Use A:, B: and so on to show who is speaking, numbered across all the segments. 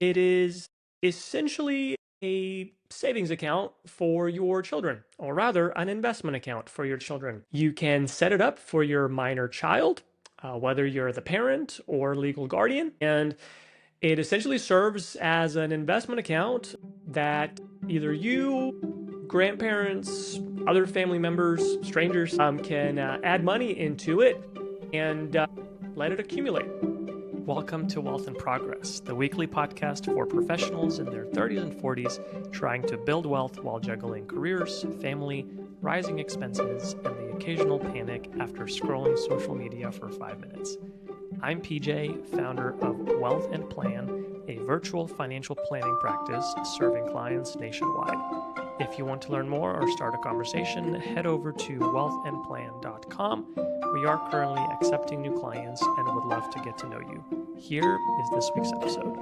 A: It is essentially a savings account for your children, or rather, an investment account for your children. You can set it up for your minor child, whether you're the parent or legal guardian, and it essentially serves as an investment account that either you, grandparents, other family members, strangers can add money into it and let it accumulate. Welcome to Wealth in Progress, the weekly podcast for professionals in their 30s and 40s trying to build wealth while juggling careers, family, rising expenses, and the occasional panic after scrolling social media for 5 minutes. I'm PJ, founder of Wealth and Plan, a virtual financial planning practice serving clients nationwide. If you want to learn more or start a conversation, head over to wealthandplan.com. We are currently accepting new clients and would love to get to know you. Here is this week's episode.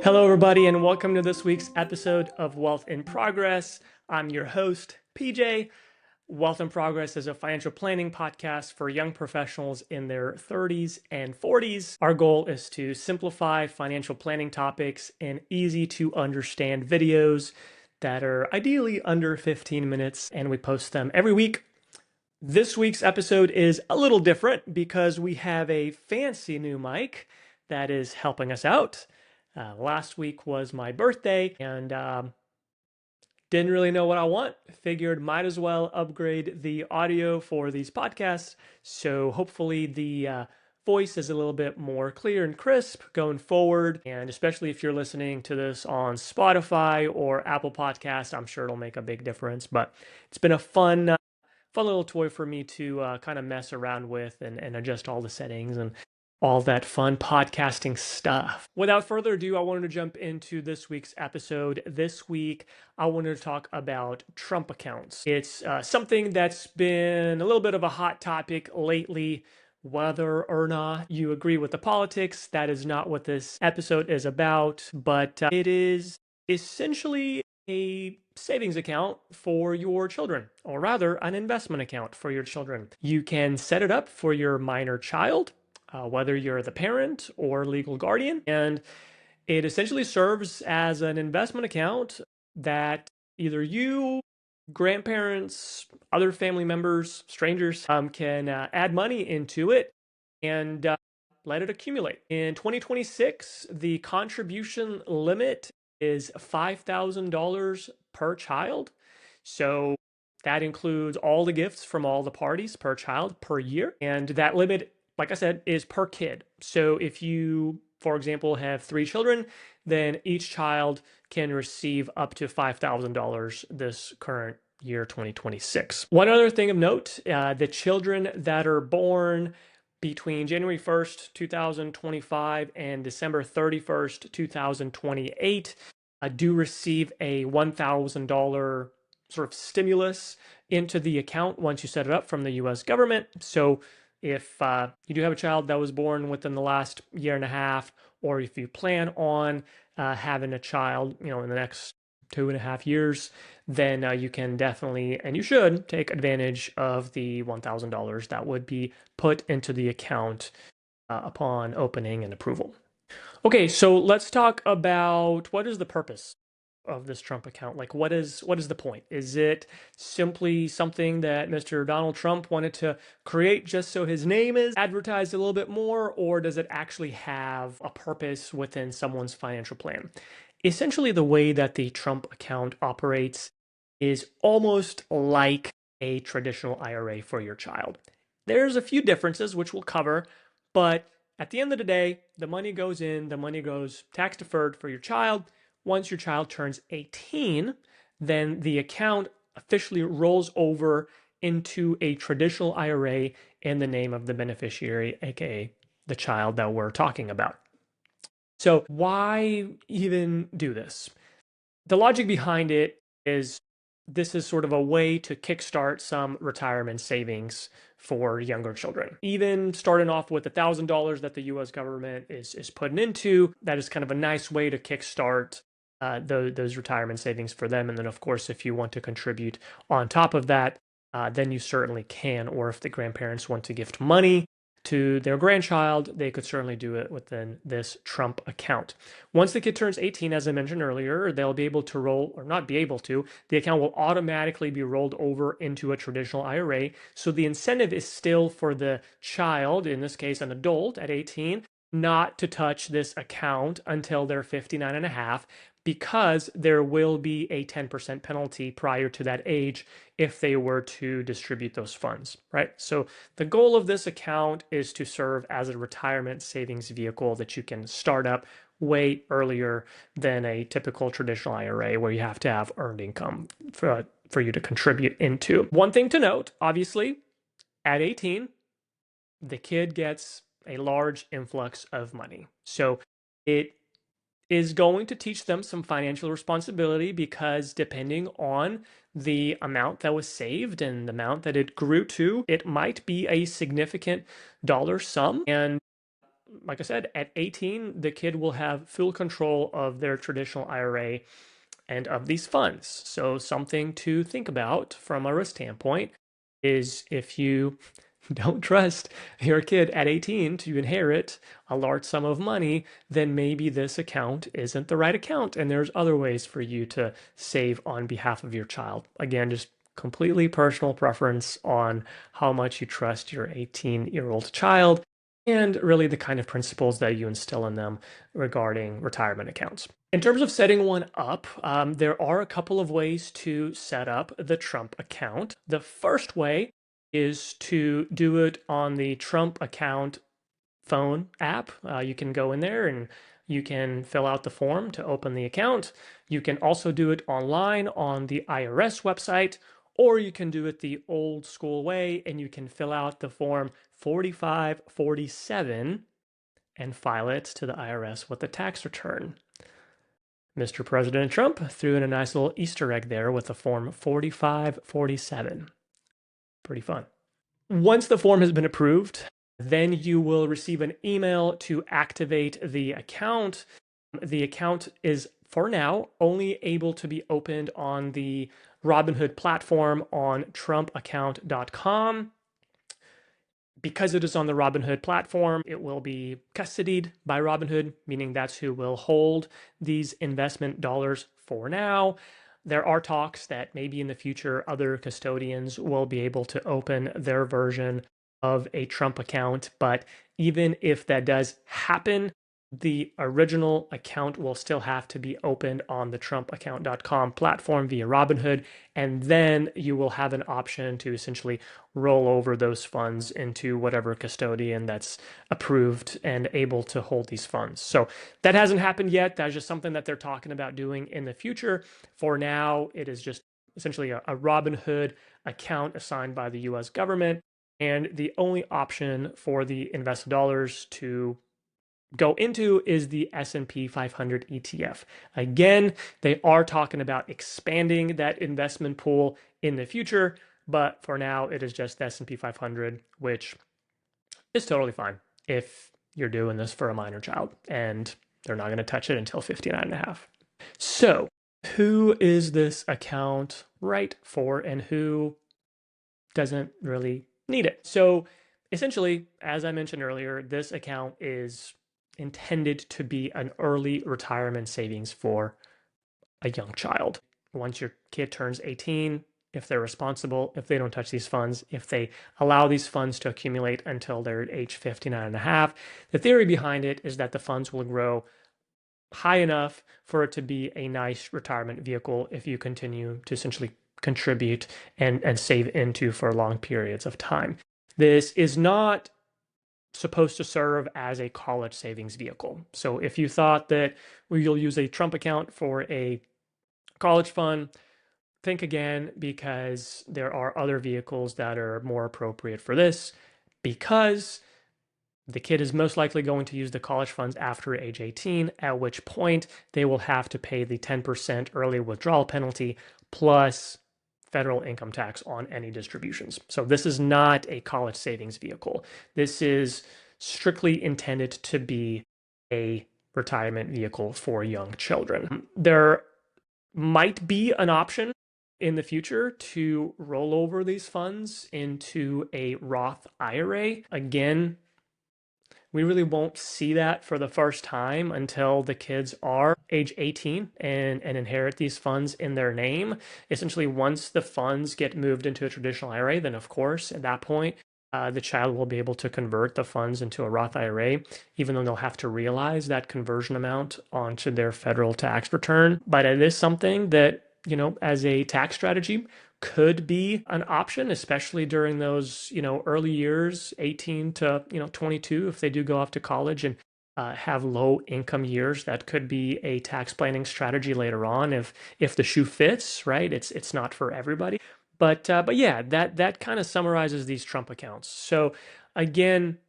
A: Hello, everybody, and welcome to this week's episode of Wealth in Progress. I'm your host, PJ. Wealth in Progress is a financial planning podcast for young professionals in their 30s and 40s. Our goal is to simplify financial planning topics in easy to understand videos that are ideally under 15 minutes, and we post them every week. This week's episode is a little different because we have a fancy new mic that is helping us out. Last week was my birthday, and didn't really know what I want. Figured might as well upgrade the audio for these podcasts. So hopefully the voice is a little bit more clear and crisp going forward. And especially if you're listening to this on Spotify or Apple Podcasts, I'm sure it'll make a big difference. But it's been a fun little toy for me to kind of mess around with and adjust all the settings and all that fun podcasting stuff. Without further ado, I wanted to jump into this week's episode. This week, I wanted to talk about Trump accounts. It's something that's been a little bit of a hot topic lately. Whether or not you agree with the politics, that is not what this episode is about, but it is essentially a savings account for your children, or rather, an investment account for your children. You can set it up for your minor child, whether you're the parent or legal guardian, and it essentially serves as an investment account that either you, grandparents, other family members, strangers can add money into it and let it accumulate. In 2026, the contribution limit is $5,000 per child. So that includes all the gifts from all the parties per child per year. And that limit, like I said, is per kid. So if you, for example, have 3 children, then each child can receive up to $5,000 this current year, 2026. One other thing of note, the children that are born between January 1st, 2025 and December 31st, 2028 do receive a $1,000 sort of stimulus into the account once you set it up from the U.S. government. So if you do have a child that was born within the last year and a half, or if you plan on having a child, in the next 2.5 years, then you can definitely, and you should, take advantage of the $1,000 that would be put into the account upon opening and approval. Okay, so let's talk about what is the purpose of this Trump account. Like, what is the point? Is it simply something that Mr. Donald Trump wanted to create just so his name is advertised a little bit more, or does it actually have a purpose within someone's financial plan? Essentially, the way that the Trump account operates is almost like a traditional IRA for your child. There's a few differences which we'll cover, but at the end of the day, the money goes in, the money goes tax deferred for your child. Once your child turns 18, then the account officially rolls over into a traditional IRA in the name of the beneficiary, aka the child that we're talking about. So why even do this? The logic behind it is this is sort of a way to kickstart some retirement savings for younger children. Even starting off with $1,000 that the U.S. government is putting into, that is kind of a nice way to kickstart those retirement savings for them. And then, of course, if you want to contribute on top of that, then you certainly can. Or if the grandparents want to gift money, to their grandchild, they could certainly do it within this Trump account. Once the kid turns 18, as I mentioned earlier, they'll be able to roll, or not be able to, the account will automatically be rolled over into a traditional IRA. So the incentive is still for the child, in this case, an adult at 18, not to touch this account until they're 59 and a half, because there will be a 10% penalty prior to that age if they were to distribute those funds, right? So the goal of this account is to serve as a retirement savings vehicle that you can start up way earlier than a typical traditional IRA where you have to have earned income for you to contribute into. One thing to note, obviously, at 18, the kid gets a large influx of money. So it is going to teach them some financial responsibility, because depending on the amount that was saved and the amount that it grew to, it might be a significant dollar sum. And like I said, at 18, the kid will have full control of their traditional IRA and of these funds. So something to think about from a risk standpoint is, if you don't trust your kid at 18 to inherit a large sum of money, then maybe this account isn't the right account, and there's other ways for you to save on behalf of your child. Again, just completely personal preference on how much you trust your 18-year-old child, and really the kind of principles that you instill in them regarding retirement accounts. In terms of setting one up, there are a couple of ways to set up the Trump account. The first way is to do it on the Trump account phone app. You can go in there and you can fill out the form to open the account. You can also do it online on the IRS website, or you can do it the old school way and you can fill out the form 4547 and file it to the IRS with a tax return. Mr. President Trump threw in a nice little Easter egg there with the form 4547. Pretty fun. Once the form has been approved, then you will receive an email to activate the account. The account is, for now, only able to be opened on the Robinhood platform on trumpaccount.com. Because it is on the Robinhood platform, it will be custodied by Robinhood, meaning that's who will hold these investment dollars for now. There are talks that maybe in the future, other custodians will be able to open their version of a Trump account. But even if that does happen, the original account will still have to be opened on the trumpaccount.com platform via Robinhood. And then you will have an option to essentially roll over those funds into whatever custodian that's approved and able to hold these funds. So that hasn't happened yet. That's just something that they're talking about doing in the future. For now, it is just essentially a Robinhood account assigned by the US government. And the only option for the invested dollars to go into is the S&P 500 ETF. Again, they are talking about expanding that investment pool in the future, but for now it is just the S&P 500, which is totally fine if you're doing this for a minor child and they're not going to touch it until 59 and a half. So who is this account right for and who doesn't really need it? So essentially, as I mentioned earlier, this account is intended to be an early retirement savings for a young child. Once your kid turns 18, if they're responsible, if they don't touch these funds, if they allow these funds to accumulate until they're at age 59 and a half, the theory behind it is that the funds will grow high enough for it to be a nice retirement vehicle if you continue to essentially contribute and save into for long periods of time. This is not supposed to serve as a college savings vehicle. So if you thought that you'll use a Trump account for a college fund, think again, because there are other vehicles that are more appropriate for this, because the kid is most likely going to use the college funds after age 18, at which point they will have to pay the 10% early withdrawal penalty plus federal income tax on any distributions. So this is not a college savings vehicle. This is strictly intended to be a retirement vehicle for young children. There might be an option in the future to roll over these funds into a Roth IRA. Again, we really won't see that for the first time until the kids are age 18 and inherit these funds in their name. Essentially, once the funds get moved into a traditional IRA, then of course, at that point, the child will be able to convert the funds into a Roth IRA, even though they'll have to realize that conversion amount onto their federal tax return. But it is something that, as a tax strategy, could be an option, especially during those, early years, 18 to, 22, if they do go off to college and have low income years. That could be a tax planning strategy later on if the shoe fits, right? It's not for everybody. But yeah, that kind of summarizes these Trump accounts. So again,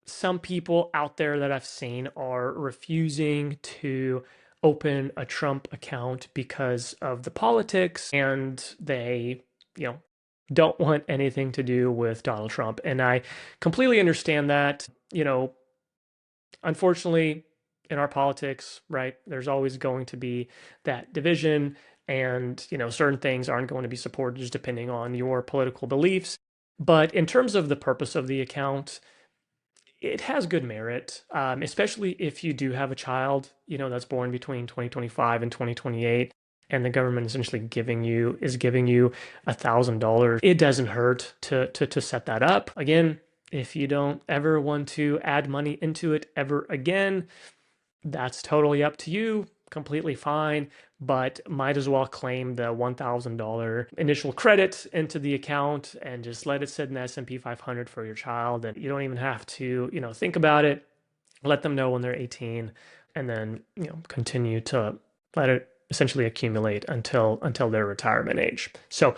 A: some people out there that I've seen are refusing to open a Trump account because of the politics, and they, don't want anything to do with Donald Trump. And I completely understand that. Unfortunately, in our politics, right, there's always going to be that division, and certain things aren't going to be supported just depending on your political beliefs. But in terms of the purpose of the account, it has good merit, especially if you do have a child, that's born between 2025 and 2028, and the government essentially giving you $1,000. It doesn't hurt to set that up. Again, if you don't ever want to add money into it ever again, that's totally up to you. Completely fine, but might as well claim the $1,000 initial credit into the account and just let it sit in the S&P 500 for your child. And you don't even have to, think about it. Let them know when they're 18, and then, continue to let it essentially accumulate until their retirement age. So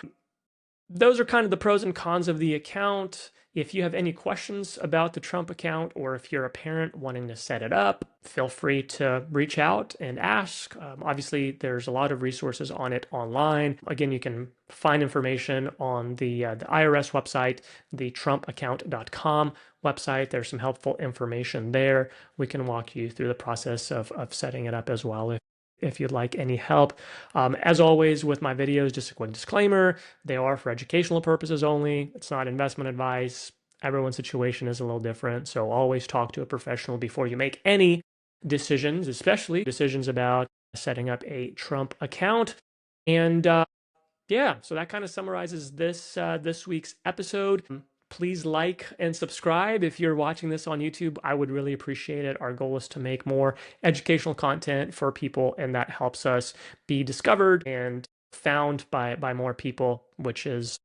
A: those are kind of the pros and cons of the account. If you have any questions about the Trump account, or if you're a parent wanting to set it up, feel free to reach out and ask. Obviously, there's a lot of resources on it online. Again, you can find information on the IRS website, the trumpaccount.com website. There's some helpful information there. We can walk you through the process of setting it up as well if you'd like any help. As always with my videos, just a quick disclaimer, they are for educational purposes only. It's not investment advice. Everyone's situation is a little different, so always talk to a professional before you make any decisions, especially decisions about setting up a Trump account. And yeah, so that kind of summarizes this week's episode. Please like and subscribe if you're watching this on YouTube. I would really appreciate it. Our goal is to make more educational content for people, and that helps us be discovered and found by more people, which is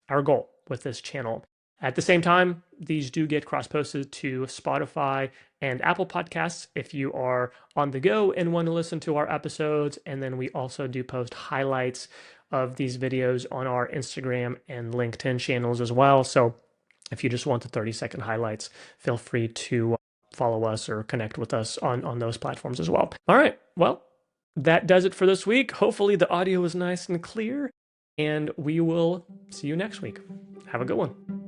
A: our goal with this channel. At the same time, these do get cross-posted to Spotify and Apple Podcasts if you are on the go and want to listen to our episodes. And then we also do post highlights of these videos on our Instagram and LinkedIn channels as well. So if you just want the 30-second highlights, feel free to follow us or connect with us on those platforms as well. All right, well, that does it for this week. Hopefully the audio is nice and clear, and we will see you next week. Have a good one.